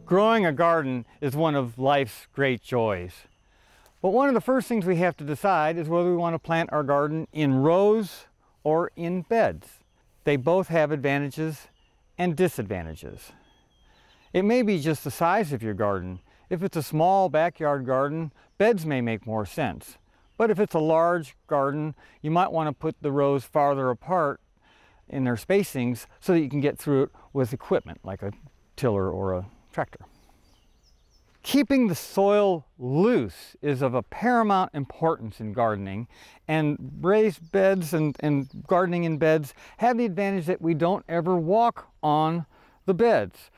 Growing a garden is one of life's great joys. But one of the first things we have to decide is whether we want to plant our garden in rows or in beds. They both have advantages and disadvantages. It may be just the size of your garden. If it's a small backyard garden, beds may make more sense. But if it's a large garden, you might want to put the rows farther apart in their spacings so that you can get through it with equipment like a tiller or a tractor. Keeping the soil loose is of a paramount importance in gardening, and raised beds and gardening in beds have the advantage that we don't ever walk on the beds.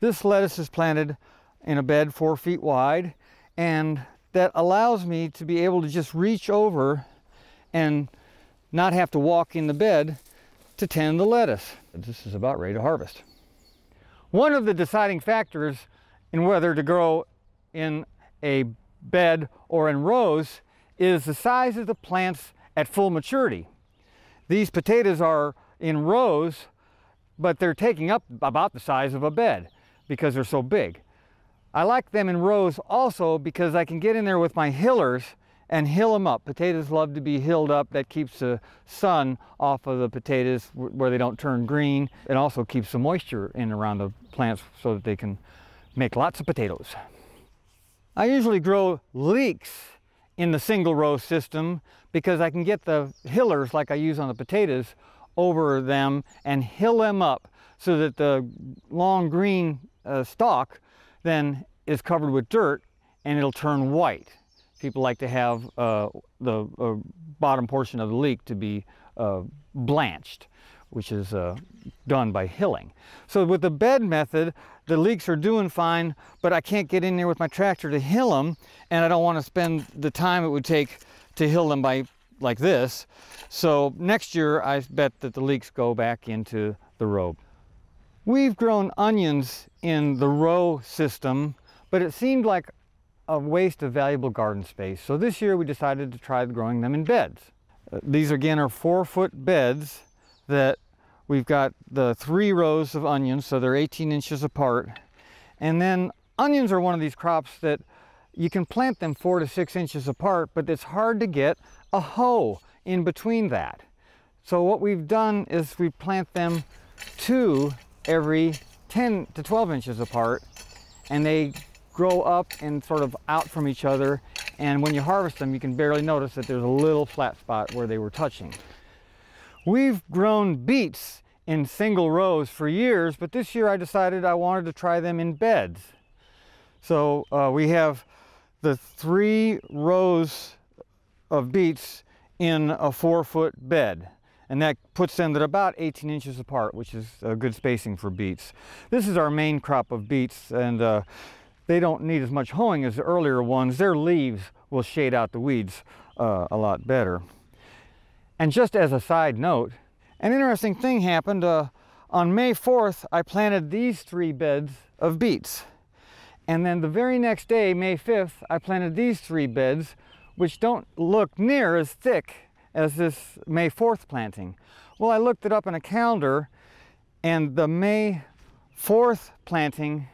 This lettuce is planted in a bed 4 feet wide, and that allows me to be able to just reach over and not have to walk in the bed to tend the lettuce. This is about ready to harvest. One of the deciding factors in whether to grow in a bed or in rows is the size of the plants at full maturity. These potatoes are in rows, but they're taking up about the size of a bed because they're so big. I like them in rows also because I can get in there with my hillers and hill them up. Potatoes love to be hilled up. That keeps the sun off of the potatoes where they don't turn green. It also keeps the moisture in around the plants so that they can make lots of potatoes. I usually grow leeks in the single row system because I can get the hillers like I use on the potatoes over them and hill them up so that the long green stalk then is covered with dirt and it'll turn white. People like to have the bottom portion of the leek to be blanched, which is done by hilling. So with the bed method, the leeks are doing fine, but I can't get in there with my tractor to hill them, and I don't want to spend the time it would take to hill them by like this. So next year, I bet that the leeks go back into the row. We've grown onions in the row system, but it seemed like a waste of valuable garden space. So this year we decided to try growing them in beds. These again are 4-foot beds that we've got the 3 rows of onions, so they're 18 inches apart. And then onions are one of these crops that you can plant them 4 to 6 inches apart, but it's hard to get a hoe in between that. So what we've done is we plant them 2 every 10 to 12 inches apart, and they grow up and sort of out from each other, and when you harvest them you can barely notice that there's a little flat spot where they were touching. We've grown beets in single rows for years, but this year I decided I wanted to try them in beds. So we have the 3 rows of beets in a 4-foot bed, and that puts them at about 18 inches apart, which is a good spacing for beets. This is our main crop of beets, and they don't need as much hoeing as the earlier ones. Their leaves will shade out the weeds a lot better. And just as a side note, an interesting thing happened. On May 4th, I planted these 3 beds of beets. And then the very next day, May 5th, I planted these 3 beds, which don't look near as thick as this May 4th planting. Well, I looked it up in a calendar, and the May 4th planting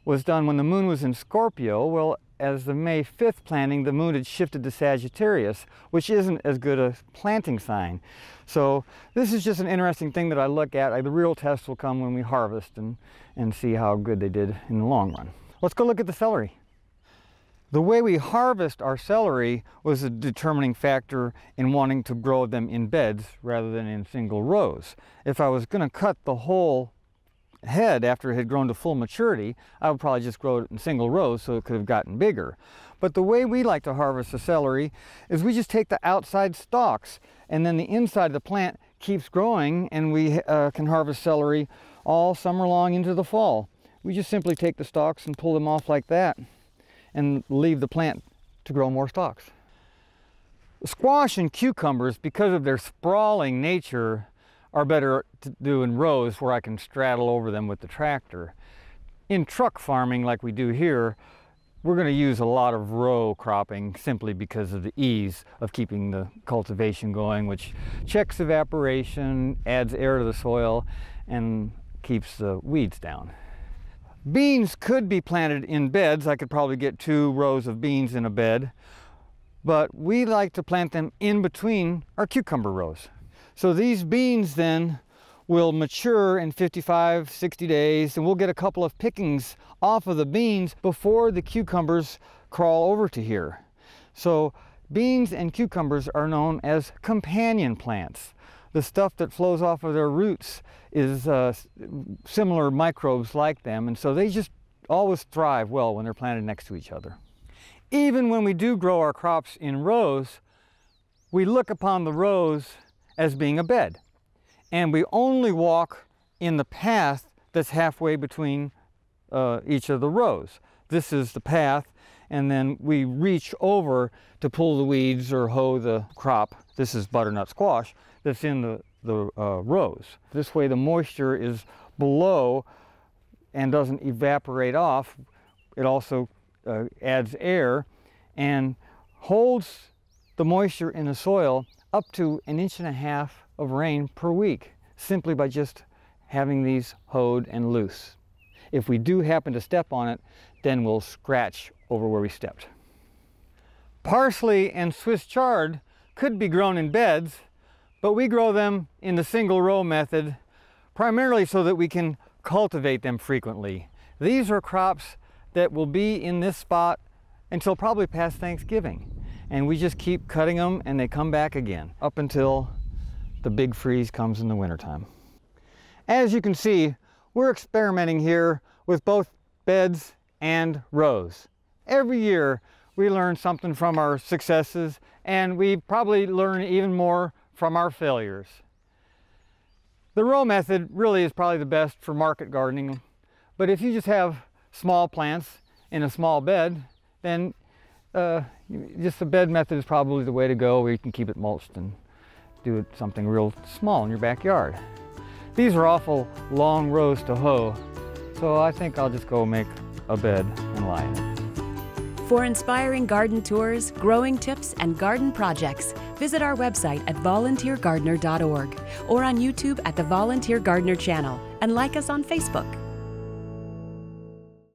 was done when the moon was in Scorpio. Well, as the May 5th planting, the moon had shifted to Sagittarius, which isn't as good a planting sign. So this is just an interesting thing that I look at. The real test will come when we harvest and see how good they did in the long run. Let's go look at the celery. The way we harvest our celery was a determining factor in wanting to grow them in beds rather than in single rows. If I was going to cut the whole head after it had grown to full maturity, I would probably just grow it in single rows so it could have gotten bigger. But the way we like to harvest the celery is we just take the outside stalks, and then the inside of the plant keeps growing, and we can harvest celery all summer long into the fall. We just simply take the stalks and pull them off like that and leave the plant to grow more stalks. Squash and cucumbers, because of their sprawling nature, are better to do in rows where I can straddle over them with the tractor. In truck farming like we do here, we're going to use a lot of row cropping simply because of the ease of keeping the cultivation going, which checks evaporation, adds air to the soil, and keeps the weeds down. Beans could be planted in beds. I could probably get 2 rows of beans in a bed, but we like to plant them in between our cucumber rows. So these beans then will mature in 55, 60 days, and we'll get a couple of pickings off of the beans before the cucumbers crawl over to here. So beans and cucumbers are known as companion plants. The stuff that flows off of their roots is similar microbes like them, and so they just always thrive well when they're planted next to each other. Even when we do grow our crops in rows, we look upon the rows as being a bed. And we only walk in the path that's halfway between each of the rows. This is the path, and then we reach over to pull the weeds or hoe the crop. This is butternut squash that's in the rows. This way the moisture is below and doesn't evaporate off. It also adds air and holds the moisture in the soil up to 1.5 inches of rain per week, simply by just having these hoed and loose. If we do happen to step on it, then we'll scratch over where we stepped. Parsley and Swiss chard could be grown in beds, but we grow them in the single row method, primarily so that we can cultivate them frequently. These are crops that will be in this spot until probably past Thanksgiving. And we just keep cutting them and they come back again up until the big freeze comes in the wintertime. As you can see, we're experimenting here with both beds and rows. Every year we learn something from our successes, and we probably learn even more from our failures. The row method really is probably the best for market gardening, but if you just have small plants in a small bed, then just the bed method is probably the way to go, where you can keep it mulched and do something real small in your backyard. These are awful long rows to hoe, so I think I'll just go make a bed and lie in it. For inspiring garden tours, growing tips, and garden projects, visit our website at volunteergardener.org or on YouTube at the Volunteer Gardener channel, and like us on Facebook.